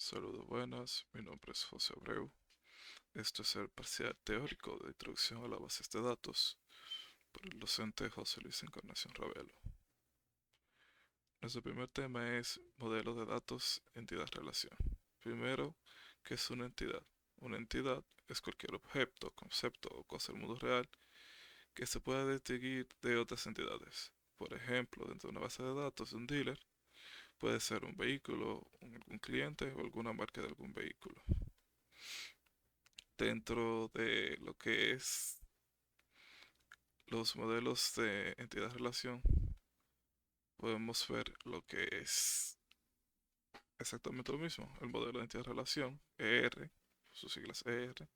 Saludos buenas, mi nombre es José Abreu. Esto es el parcial teórico de Introducción a las bases de datos por el docente José Luis Encarnación Ravelo. Nuestro primer tema es modelo de datos, entidad, relación. Primero, ¿qué es una entidad? Una entidad es cualquier objeto, concepto o cosa del mundo real que se pueda distinguir de otras entidades. Por ejemplo, dentro de una base de datos de un dealer, puede ser un vehículo, algún cliente o alguna marca de algún vehículo. Dentro de lo que es los modelos de entidad-relación, podemos ver lo que es exactamente lo mismo. El modelo de entidad-relación, ER, sus siglas ER,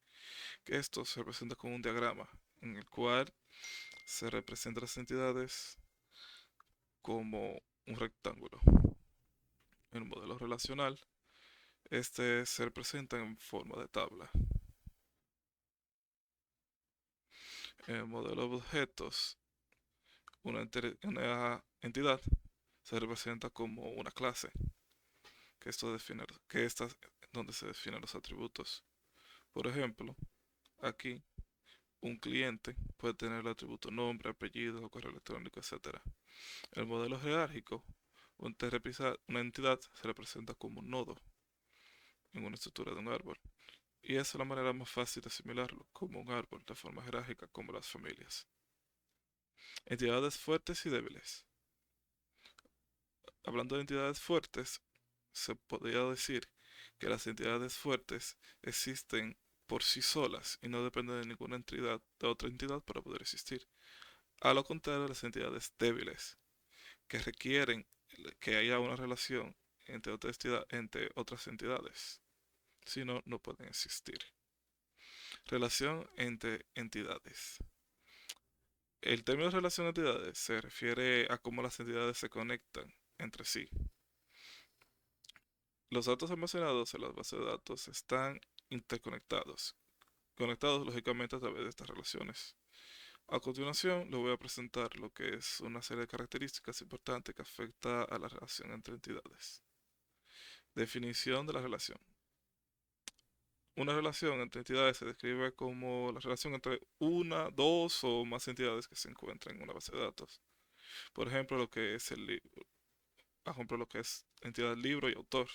que esto se representa con un diagrama en el cual se representan las entidades como un rectángulo. En el modelo relacional, este se representa en forma de tabla. En el modelo de objetos, una entidad se representa como una clase, que esta es donde se definen los atributos. Por ejemplo, aquí un cliente puede tener el atributo nombre, apellido, correo electrónico, etcétera. En el modelo jerárquico, una entidad se representa como un nodo en una estructura de un árbol. Y esa es la manera más fácil de asimilarlo, como un árbol, de forma jerárquica, como las familias. Entidades fuertes y débiles. Hablando de entidades fuertes, se podría decir que las entidades fuertes existen por sí solas y no dependen de ninguna entidad, de otra entidad para poder existir. A lo contrario de las entidades débiles, que requieren que haya una relación entre otras entidades. Si no, no pueden existir. Relación entre entidades. El término relación entre entidades se refiere a cómo las entidades se conectan entre sí. Los datos almacenados en las bases de datos están interconectados, conectados lógicamente a través de estas relaciones. A continuación, les voy a presentar lo que es una serie de características importantes que afecta a la relación entre entidades. Definición de la relación. Una relación entre entidades se describe como la relación entre una, dos o más entidades que se encuentran en una base de datos. Por ejemplo, por ejemplo, lo que es entidad libro y autor.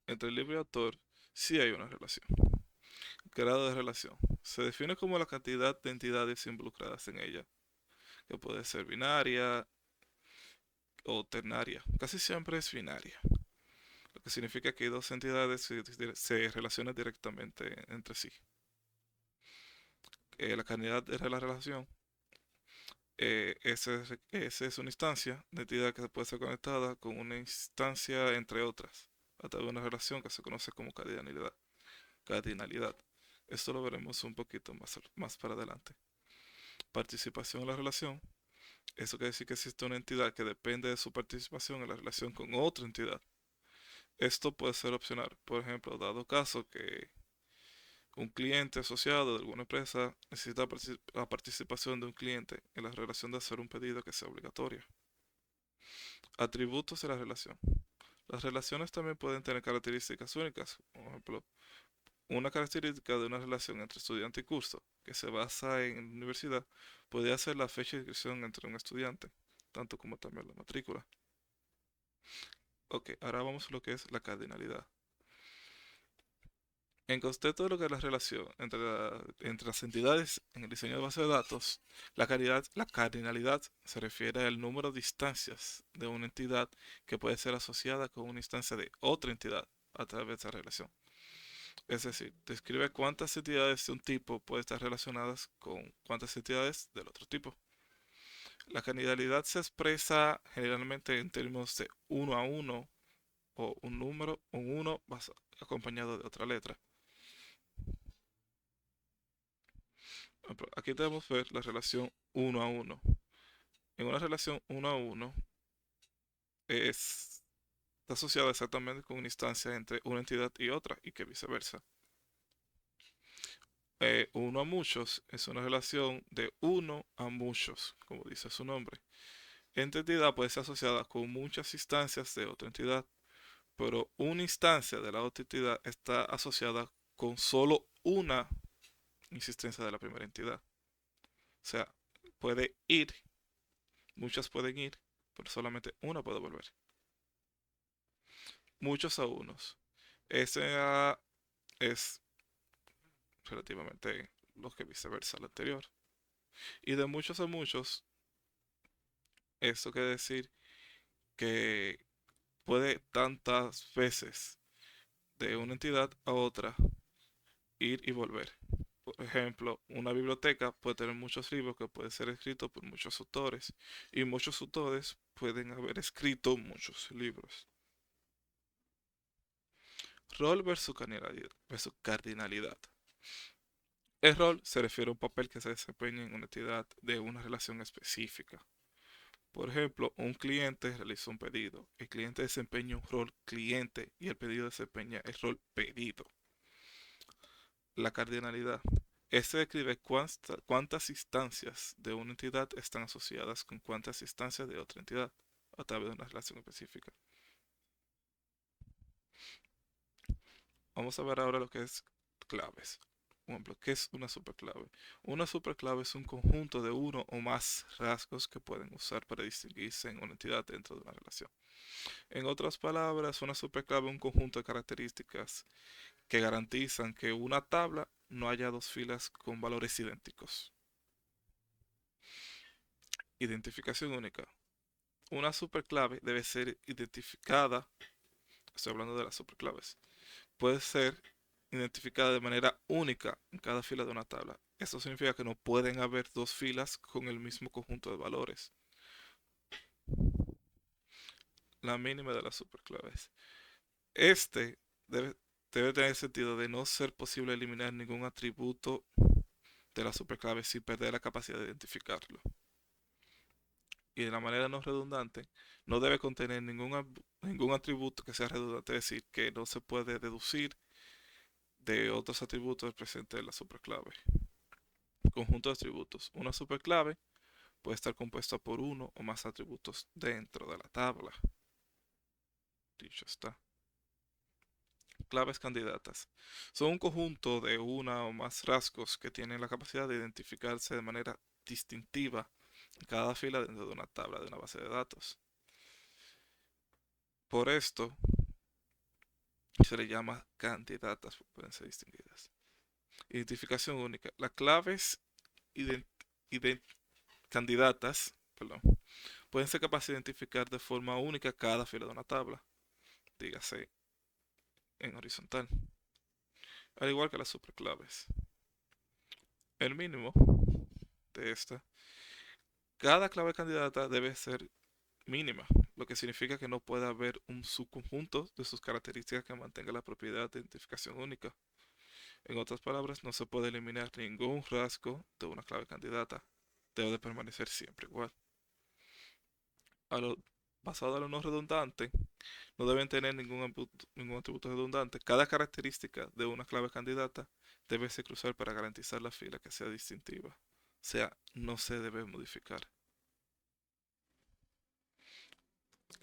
Entre el libro y autor sí hay una relación. Grado de relación. Se define como la cantidad de entidades involucradas en ella, que puede ser binaria o ternaria. Casi siempre es binaria, lo que significa que dos entidades se relacionan directamente entre sí. La cantidad de la relación, esa es una instancia de entidad que puede ser conectada con una instancia entre otras, a través de una relación que se conoce como cardinalidad. Cardinalidad. Esto lo veremos un poquito más para adelante. Participación en la relación. Eso quiere decir que existe una entidad que depende de su participación en la relación con otra entidad. Esto puede ser opcional. Por ejemplo, dado caso que un cliente asociado de alguna empresa necesita la participación de un cliente en la relación de hacer un pedido que sea obligatoria. Atributos de la relación. Las relaciones también pueden tener características únicas. Por ejemplo, una característica de una relación entre estudiante y curso que se basa en la universidad podría ser la fecha de inscripción entre un estudiante, tanto como también la matrícula. Ok, ahora vamos a lo que es la cardinalidad. En concepto de lo que es la relación entre las entidades en el diseño de base de datos, la cardinalidad se refiere al número de instancias de una entidad que puede ser asociada con una instancia de otra entidad a través de esa relación. Es decir, describe cuántas entidades de un tipo pueden estar relacionadas con cuántas entidades del otro tipo. La cardinalidad se expresa generalmente en términos de uno a uno o un número, un uno acompañado de otra letra. Aquí debemos ver la relación uno a uno. En una relación uno a uno está asociada exactamente con una instancia entre una entidad y otra y que viceversa. Uno a muchos es una relación de uno a muchos, como dice su nombre. Esta entidad puede ser asociada con muchas instancias de otra entidad, pero una instancia de la otra entidad está asociada con solo una existencia de la primera entidad. O sea, puede ir, muchas pueden ir, pero solamente una puede volver. Muchos a unos. Ese es relativamente lo que viceversa al anterior. Y de muchos a muchos, esto quiere decir que puede tantas veces de una entidad a otra ir y volver. Por ejemplo, una biblioteca puede tener muchos libros que pueden ser escritos por muchos autores y muchos autores pueden haber escrito muchos libros. Rol versus cardinalidad. El rol se refiere a un papel que se desempeña en una entidad de una relación específica. Por ejemplo, un cliente realiza un pedido. El cliente desempeña un rol cliente y el pedido desempeña el rol pedido. La cardinalidad. Este describe cuántas instancias de una entidad están asociadas con cuántas instancias de otra entidad a través de una relación específica. Vamos a ver ahora lo que es claves. Por ejemplo, ¿qué es una superclave? Una superclave es un conjunto de uno o más rasgos que pueden usar para distinguirse en una entidad dentro de una relación. En otras palabras, una superclave es un conjunto de características que garantizan que una tabla no haya dos filas con valores idénticos. Identificación única. Una superclave debe ser identificada, estoy hablando de las superclaves, puede ser identificada de manera única en cada fila de una tabla. Esto significa que no pueden haber dos filas con el mismo conjunto de valores. La mínima de las superclaves. Este debe, debe tener el sentido de no ser posible eliminar ningún atributo de la superclave sin perder la capacidad de identificarlo. Y de la manera no redundante, no debe contener ningún atributo que sea redundante, es decir, que no se puede deducir de otros atributos presentes en la superclave. Conjunto de atributos. Una superclave puede estar compuesta por uno o más atributos dentro de la tabla. Dicho está. Claves candidatas. Son un conjunto de una o más rasgos que tienen la capacidad de identificarse de manera distintiva en cada fila dentro de una tabla de una base de datos. Por esto se le llama candidatas, pueden ser distinguidas. Identificación única. Las claves ident ident candidatas, perdón, pueden ser capaces de identificar de forma única cada fila de una tabla, dígase en horizontal, al igual que las superclaves. El mínimo de esta, cada clave candidata debe ser mínima, lo que significa que no puede haber un subconjunto de sus características que mantenga la propiedad de identificación única. En otras palabras, no se puede eliminar ningún rasgo de una clave candidata. Debe de permanecer siempre igual. A lo, basado en lo no redundante, no deben tener ningún atributo redundante. Cada característica de una clave candidata debe ser cruzar para garantizar la fila que sea distintiva. O sea, no se debe modificar.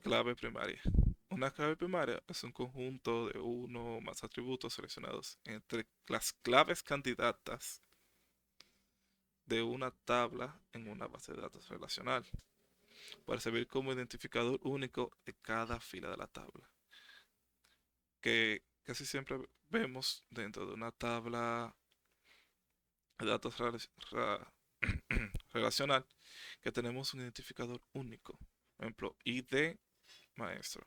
Clave primaria. Una clave primaria es un conjunto de uno o más atributos seleccionados entre las claves candidatas de una tabla en una base de datos relacional para servir como identificador único de cada fila de la tabla. Que casi siempre vemos dentro de una tabla de datos relacional que tenemos un identificador único. Por ejemplo, ID maestro.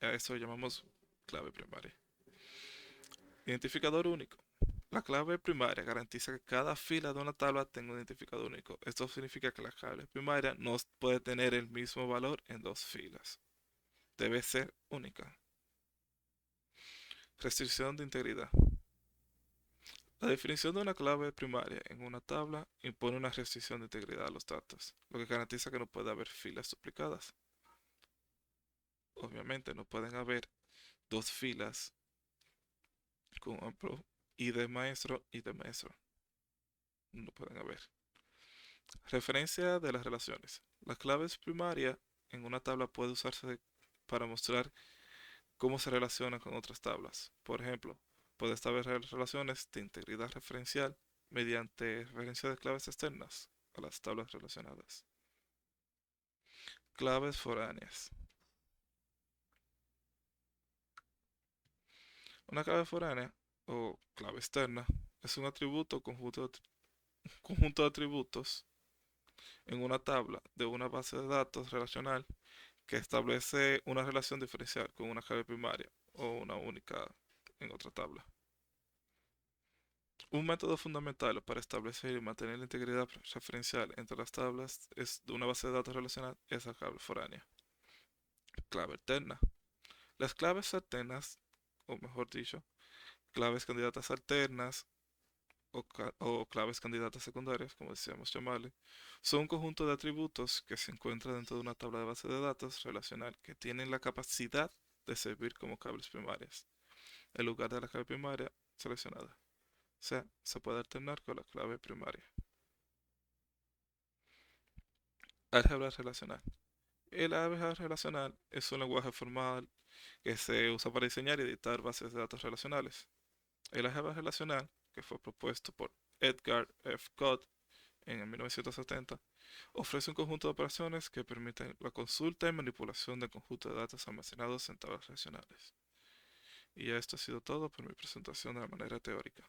A eso lo llamamos clave primaria. Identificador único. La clave primaria garantiza que cada fila de una tabla tenga un identificador único. Esto significa que la clave primaria no puede tener el mismo valor en dos filas. Debe ser única. Restricción de integridad. La definición de una clave primaria en una tabla impone una restricción de integridad a los datos, lo que garantiza que no puede haber filas duplicadas. Obviamente no pueden haber dos filas con ejemplo ID maestro y de maestro. No pueden haber. Referencia de las relaciones. Las claves primarias en una tabla puede usarse para mostrar cómo se relacionan con otras tablas. Por ejemplo, puede establecer relaciones de integridad referencial mediante referencia de claves externas a las tablas relacionadas. Claves foráneas. Una clave foránea o clave externa es un atributo o conjunto de atributos en una tabla de una base de datos relacional que establece una relación diferencial con una clave primaria o una única en otra tabla. Un método fundamental para establecer y mantener la integridad referencial entre las tablas de una base de datos relacional es la clave foránea. Clave alterna. Las claves alternas, o mejor dicho, claves candidatas alternas o claves candidatas secundarias, como decíamos llamarle, son un conjunto de atributos que se encuentran dentro de una tabla de base de datos relacional que tienen la capacidad de servir como claves primarias, en lugar de la clave primaria seleccionada. O sea, se puede alternar con la clave primaria. Álgebra relacional. El álgebra relacional es un lenguaje formal que se usa para diseñar y editar bases de datos relacionales. El álgebra relacional, que fue propuesto por Edgar F. Codd en 1970, ofrece un conjunto de operaciones que permiten la consulta y manipulación de conjuntos de datos almacenados en tablas relacionales. Y ya esto ha sido todo por mi presentación de la manera teórica.